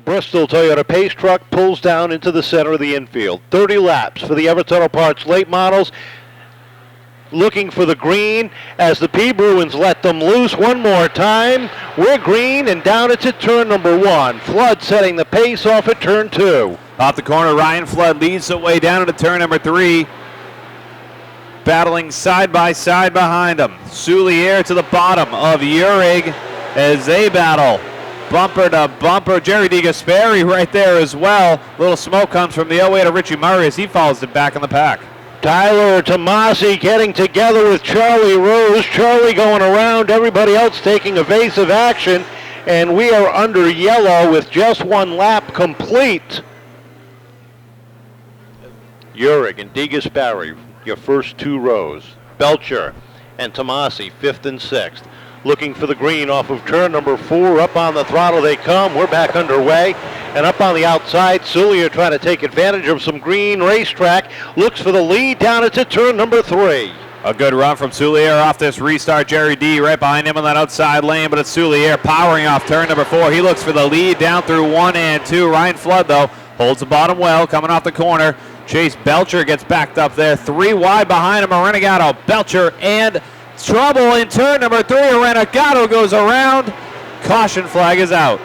Bristol Toyota Pace truck pulls down into the center of the infield. 30 laps for the Everetts Auto Parts late models. Looking for the green as the P. Bruins let them loose one more time. We're green and down it's at turn number 1. Flood setting the pace off at turn 2. Off the corner, Ryan Flood leads the way down into turn number 3. Battling side by side behind him. Soulier to the bottom of Uhrig as they battle. Bumper to bumper. Jerry DeGasperi right there as well. Little smoke comes from the 08 of Richie Murray as he follows it back in the pack. Tyler Tomasi getting together with Charlie Rose. Charlie going around, everybody else taking evasive action, and we are under yellow with just one lap complete. Uhrig and DeGasperi, your first 2 rows. Belcher and Tomasi, 5th and 6th. Looking for the green off of turn number 4. Up on the throttle they come. We're back underway. And up on the outside, Soulier trying to take advantage of some green racetrack. Looks for the lead down into turn number 3. A good run from Soulier off this restart. Jerry D right behind him on that outside lane, but it's Soulier powering off turn number 4. He looks for the lead down through 1 and 2. Ryan Flood, though, holds the bottom well, coming off the corner. Chase Belcher gets backed up there. 3 wide behind him, Renegado, Belcher, and trouble in turn number 3. Renegado goes around. Caution flag is out.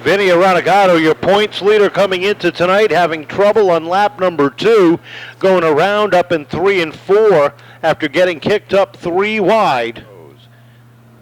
Vinny Renegado, your points leader coming into tonight, having trouble on lap number 2, going around up in 3 and 4 after getting kicked up 3 wide.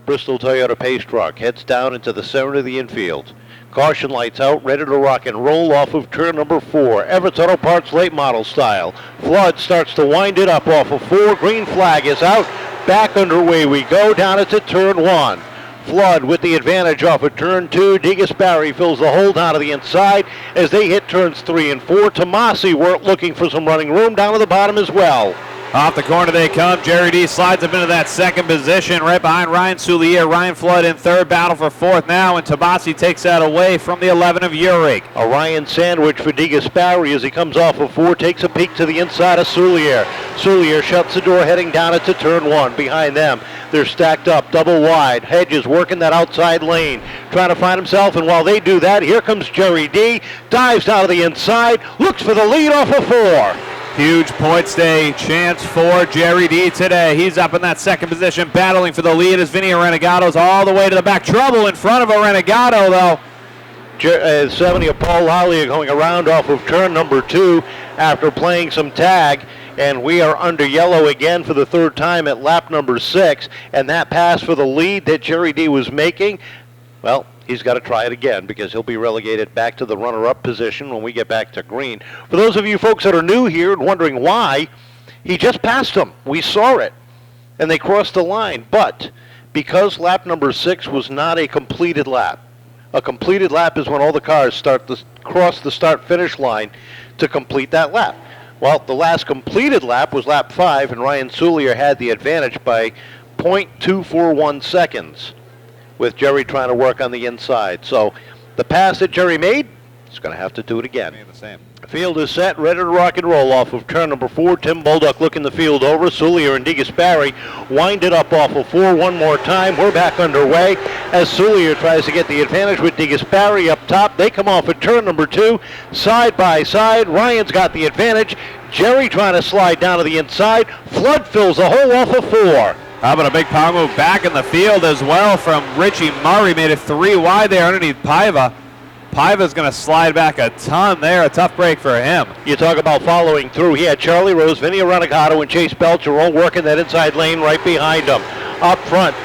Bristol Toyota Pace truck heads down into the center of the infield. Caution lights out, ready to rock and roll off of turn number 4. Everetts Auto Parts late model style. Flood starts to wind it up off of 4. Green flag is out. Back underway we go. Down it's at turn 1. Flood with the advantage off of turn 2. DeGasperi fills the hole down to the inside as they hit turns 3 and 4. Tomasi looking for some running room down to the bottom as well. Off the corner they come. Jerry D slides up into that second position right behind Ryan Soulier. Ryan Flood in 3rd, battle for 4th now, and Tomasi takes that away from the 11 of Uhrig. A Ryan sandwich for DeGasperi as he comes off of 4, takes a peek to the inside of Soulier. Soulier shuts the door heading down into turn 1. Behind them, they're stacked up double wide. Hedges working that outside lane, trying to find himself, and while they do that, here comes Jerry D, dives down to the inside, looks for the lead off of 4. Huge points day chance for Jerry D today. He's up in that second position, battling for the lead as Vinny Renegado's all the way to the back. Trouble in front of a Renegado, though. 70 of Paul Lally going around off of turn number 2 after playing some tag. And we are under yellow again for the 3rd time at lap number 6. And that pass for the lead that Jerry D was making, well, he's got to try it again because he'll be relegated back to the runner-up position when we get back to green. For those of you folks that are new here and wondering why, he just passed them. We saw it, and they crossed the line. But because lap number 6 was not a completed lap, a completed lap is when all the cars cross the start-finish line to complete that lap. Well, the last completed lap was lap 5, and Ryan Soulier had the advantage by 0.241 seconds. With Jerry trying to work on the inside. So the pass that Jerry made, he's going to have to do it again. The field is set, ready to rock and roll off of turn number 4. Tim Bolduc looking the field over. Soulier and DeGasperi wind it up off of 4 one more time. We're back underway as Soulier tries to get the advantage with DeGasperi up top. They come off at turn number 2, side by side. Ryan's got the advantage. Jerry trying to slide down to the inside. Flood fills the hole off of 4. How about a big power move back in the field as well from Richie Murray. Made it 3 wide there underneath Paiva. Paiva's going to slide back a ton there. A tough break for him. You talk about following through. He had Charlie Rose, Vinny Renegado, and Chase Belcher all working that inside lane right behind him. Up front,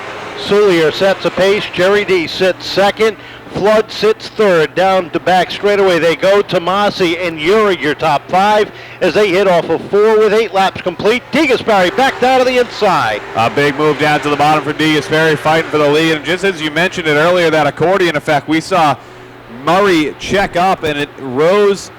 Soulier sets a pace. Jerry D sits 2nd. Flood sits 3rd. Down to back straightaway they go. Tomasi and Uhrig, your top 5, as they hit off of 4 with 8 laps complete. DeGasperi back down to the inside. A big move down to the bottom for DeGasperi, fighting for the lead. And just as you mentioned it earlier, that accordion effect, we saw Murray check up, and it Rose,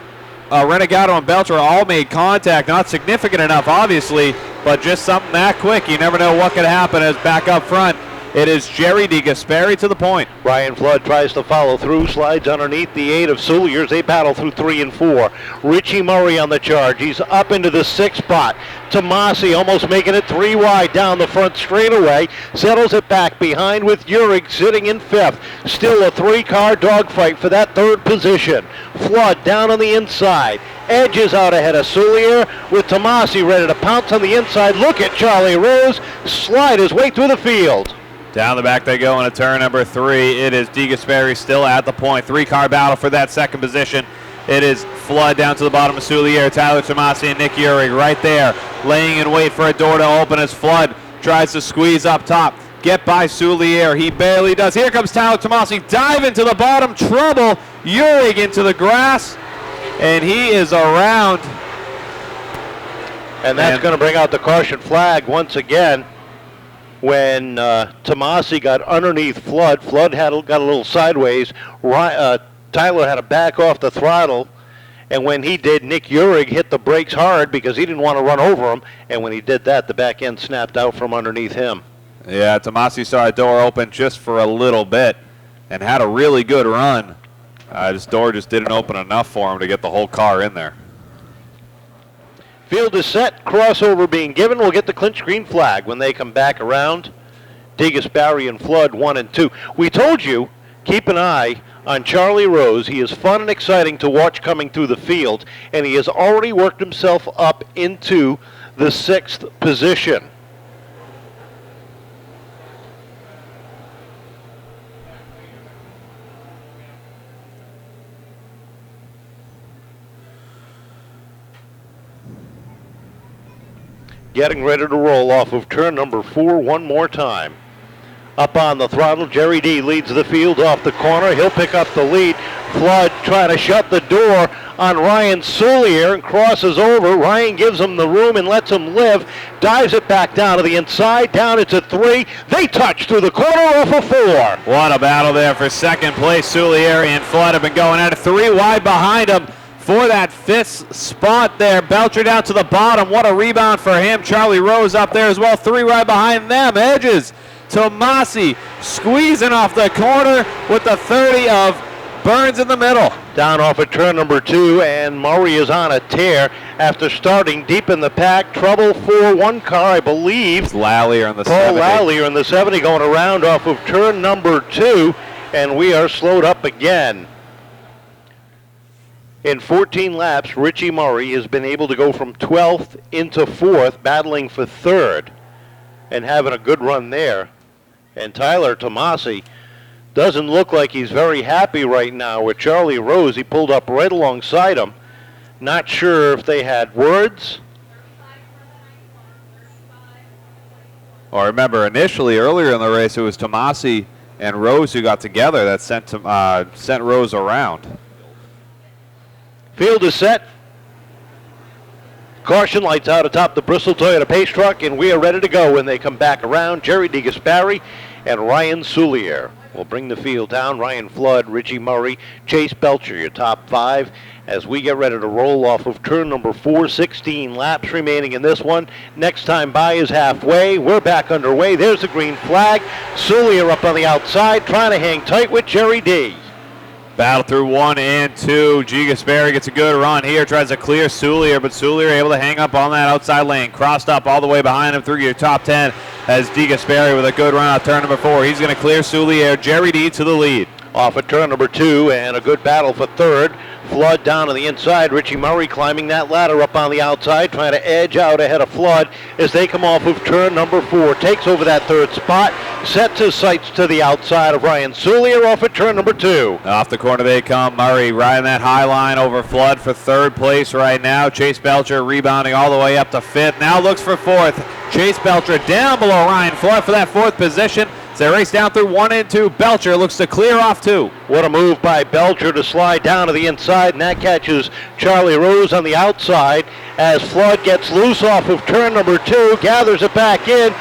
Renegado, and Belcher all made contact. Not significant enough, obviously, but just something that quick. You never know what could happen as back up front. It is Jerry DeGasperi to the point. Ryan Flood tries to follow through, slides underneath the 8 of Sulliers. They battle through 3 and 4. Richie Murray on the charge. He's up into the 6th spot. Tomasi almost making it 3 wide down the front straightaway. Settles it back behind with Uhrig sitting in 5th. Still a 3-car dogfight for that 3rd position. Flood down on the inside. Edges out ahead of Sullier with Tomasi ready to pounce on the inside. Look at Charlie Rose slide his way through the field. Down the back they go into turn number 3. It is DeGasperi still at the point. 3-car battle for that 2nd position. It is Flood down to the bottom of Sullier, Tyler Tomasi and Nick Uhrig right there, laying in wait for a door to open as Flood tries to squeeze up top. Get by Sullier. He barely does. Here comes Tyler Tomasi. Dive into the bottom. Trouble. Uhrig into the grass. And he is around. And that's going to bring out the caution flag once again. When Tomasi got underneath Flood, Flood got a little sideways. Tyler had to back off the throttle, and when he did, Nick Uhrig hit the brakes hard because he didn't want to run over him, and when he did that, the back end snapped out from underneath him. Yeah, Tomasi saw a door open just for a little bit and had a really good run. This door just didn't open enough for him to get the whole car in there. Field is set, crossover being given. We'll get the clinch green flag when they come back around. DeGasperi and Flood 1 and 2. We told you, keep an eye on Charlie Rose. He is fun and exciting to watch coming through the field, and he has already worked himself up into the 6th position. Getting ready to roll off of turn number 4 one more time. Up on the throttle, Jerry D leads the field off the corner. He'll pick up the lead. Flood trying to shut the door on Ryan Sullier and crosses over. Ryan gives him the room and lets him live. Dives it back down to the inside. Down it's a 3. They touch through the corner off a 4. What a battle there for 2nd place. Sullier and Flood have been going at it. 3 wide behind him for that 5th spot there. Belcher down to the bottom. What a rebound for him. Charlie Rose up there as well. 3 right behind them. Edges. Tomasi squeezing off the corner with the 30 of Burns in the middle. Down off of turn number 2, and Murray is on a tear after starting deep in the pack. Trouble for 1 car, I believe. It's Lallier in the Paul 70. Lallier in the 70 going around off of turn number 2, and we are slowed up again. In 14 laps, Richie Murray has been able to go from 12th into 4th, battling for 3rd, and having a good run there. And Tyler Tomasi doesn't look like he's very happy right now with Charlie Rose. He pulled up right alongside him. Not sure if they had words. Well, remember, initially, earlier in the race, it was Tomasi and Rose who got together that sent Rose around. Field is set. Caution lights out atop the Bristol Toyota Pace truck, and we are ready to go when they come back around. Jerry DeGasperi and Ryan Sullier will bring the field down. Ryan Flood, Richie Murray, Chase Belcher, your top 5, as we get ready to roll off of turn number 4. 16 laps remaining in this one. Next time by is halfway. We're back underway. There's the green flag. Sullier up on the outside, trying to hang tight with Jerry D. Battle through 1 and 2. DeGasperi gets a good run here, tries to clear Sullier, but Sullier able to hang up on that outside lane. Crossed up all the way behind him through your top 10 as DeGasperi with a good run out turn number 4. He's going to clear Sullier. Jerry D to the lead. Off at turn number 2, and a good battle for 3rd. Flood down on the inside. Richie Murray climbing that ladder up on the outside, trying to edge out ahead of Flood as they come off of turn number 4. Takes over that 3rd spot, sets his sights to the outside of Ryan Sullier off at turn number 2. Off the corner they come. Murray riding that high line over Flood for 3rd place right now. Chase Belcher rebounding all the way up to 5th. Now looks for 4th. Chase Belcher down below Ryan Flood for that 4th position. As they race down through 1 and 2. Belcher looks to clear off 2. What a move by Belcher to slide down to the inside, and that catches Charlie Rose on the outside as Flood gets loose off of turn number 2, gathers it back in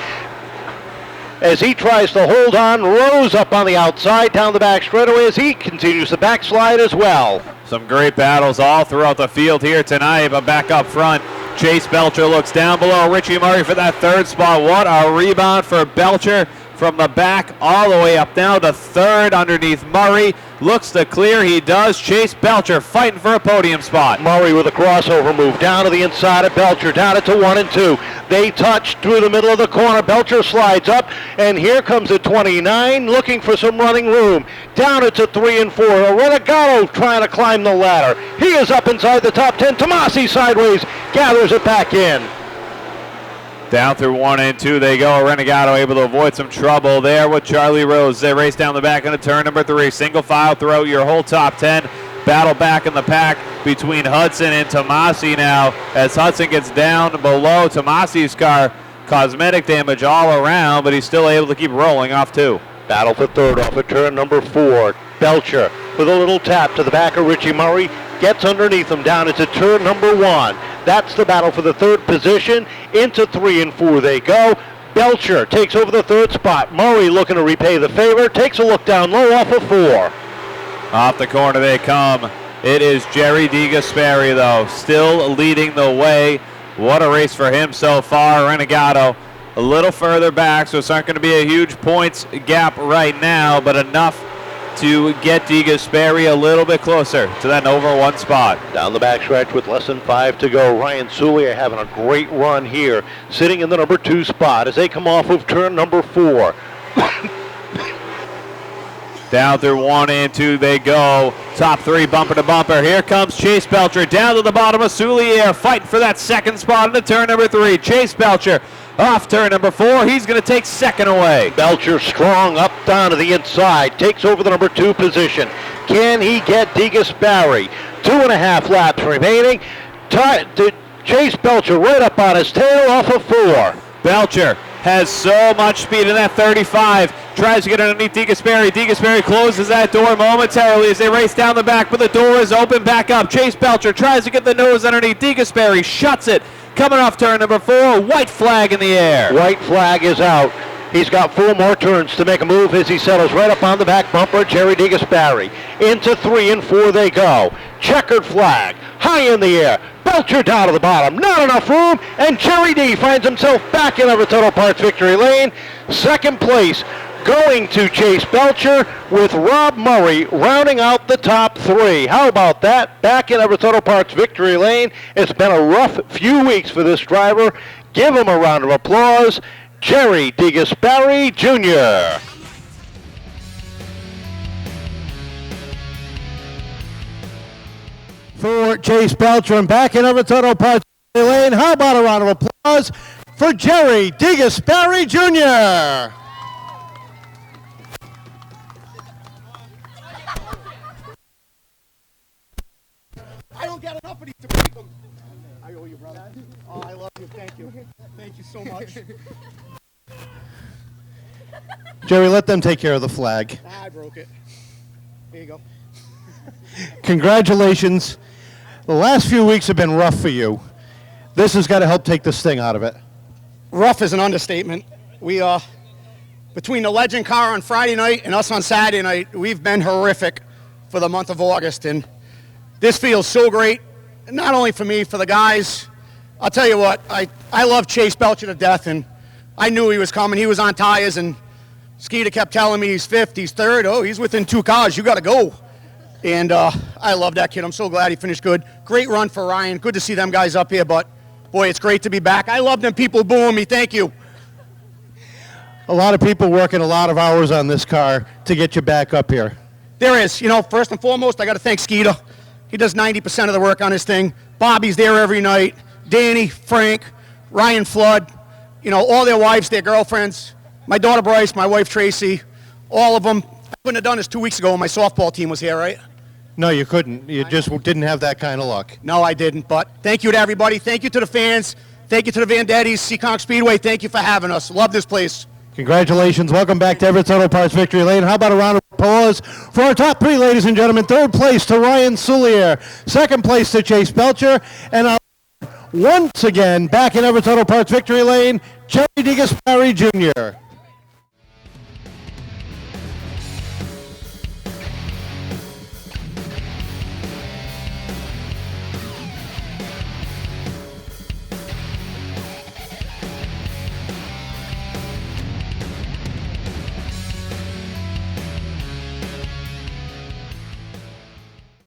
as he tries to hold on. Rose up on the outside, down the back straightaway as he continues the backslide as well. Some great battles all throughout the field here tonight, but back up front, Chase Belcher looks down below Richie Murray for that 3rd spot. What a rebound for Belcher from the back all the way up now to third underneath Murray. Looks to clear. He does. Chase Belcher fighting for a podium spot. Murray with a crossover move down to the inside of Belcher. Down it to 1 and 2. They touch through the middle of the corner. Belcher slides up, and here comes a 29 looking for some running room. Down it to 3 and 4. Renegado trying to climb the ladder. He is up inside the top 10. Tomasi sideways gathers it back in. Down through 1 and 2 they go. Renegado able to avoid some trouble there with Charlie Rose. They race down the back into turn number 3. Single file throughout your whole top 10. Battle back in the pack between Hudson and Tomasi now as Hudson gets down below Tomasi's car. Cosmetic damage all around, but he's still able to keep rolling off 2. Battle for third off of turn number 4. Belcher with a little tap to the back of Richie Murray. Gets underneath him down into turn number 1. That's the battle for the third position. Into 3 and 4 they go. Belcher takes over the third spot. Murray looking to repay the favor. Takes a look down low off of 4. Off the corner they come. It is Jerry DeGasperi, though, still leading the way. What a race for him so far. Renegado a little further back, so it's not going to be a huge points gap right now, but enough to get DeGasperi a little bit closer to that over 1 spot. Down the backstretch with less than 5 to go. Ryan Soulier having a great run here, sitting in the number 2 spot as they come off of turn number 4. Down through 1 and 2 they go. Top 3 bumper to bumper. Here comes Chase Belcher down to the bottom of Soulier, fighting for that second spot into turn number 3. Chase Belcher off turn number 4. He's going to take second away. Belcher strong up down to the inside. Takes over the number 2 position. Can he get DeGasperi? 2.5 laps remaining. Chase Belcher right up on his tail off of 4. Belcher has so much speed in that 35. Tries to get underneath DeGasperi. DeGasperi closes that door momentarily as they race down the back, but the door is open back up. Chase Belcher tries to get the nose underneath. DeGasperi shuts it. Coming off turn number 4, white flag in the air. White flag is out. He's got 4 more turns to make a move as he settles right up on the back bumper. Jerry DeGasperi. Into 3 and 4 they go. Checkered flag. High in the air. Belcher down to the bottom. Not enough room. And Jerry D finds himself back in Everetts Auto Parts victory lane. Second place going to Chase Belcher with Rob Murray rounding out the top 3. How about that? Back in Everetts Auto Parts victory lane. It's been a rough few weeks for this driver. Give him a round of applause. Jerry DeGasperi Jr. For Chase Belcher and back in Everetts Auto Parts lane. How about a round of applause for Jerry DeGasperi Jr. I don't get enough of these to break them. I owe you, brother. Oh, I love you. Thank you. Thank you so much. Jerry, let them take care of the flag. I broke it. Here you go. Congratulations. The last few weeks have been rough for you. This has got to help take the sting out of it. Rough is an understatement. We between the Legend car on Friday night and us on Saturday night, we've been horrific for the month of August, and this feels so great. Not only for me, for the guys. I'll tell you what, I love Chase Belcher to death, and I knew he was coming. He was on tires, and Skeeter kept telling me he's 5th, he's 3rd. Oh, he's within 2 cars. You got to go. And I love that kid. I'm so glad he finished good. Great run for Ryan. Good to see them guys up here, but, boy, it's great to be back. I love them people booing me. Thank you. A lot of people working a lot of hours on this car to get you back up here. There is. You know, first and foremost, I got to thank Skeeter. He does 90% of the work on this thing. Bobby's there every night. Danny, Frank, Ryan Flood, you know, all their wives, their girlfriends. My daughter Bryce, my wife Tracy, all of them. I couldn't have done this 2 weeks ago when my softball team was here, right? No, you couldn't. You just didn't have that kind of luck. No, I didn't. But thank you to everybody. Thank you to the fans. Thank you to the Vendettis, Seekonk Speedway. Thank you for having us. Love this place. Congratulations. Welcome back to Everetts Auto Parts Victory Lane. How about a round of applause for our top 3, ladies and gentlemen. 3rd place to Ryan Soulier. 2nd place to Chase Belcher. And once again, back in Everetts Auto Parts Victory Lane, Jerry DeGasperi Jr.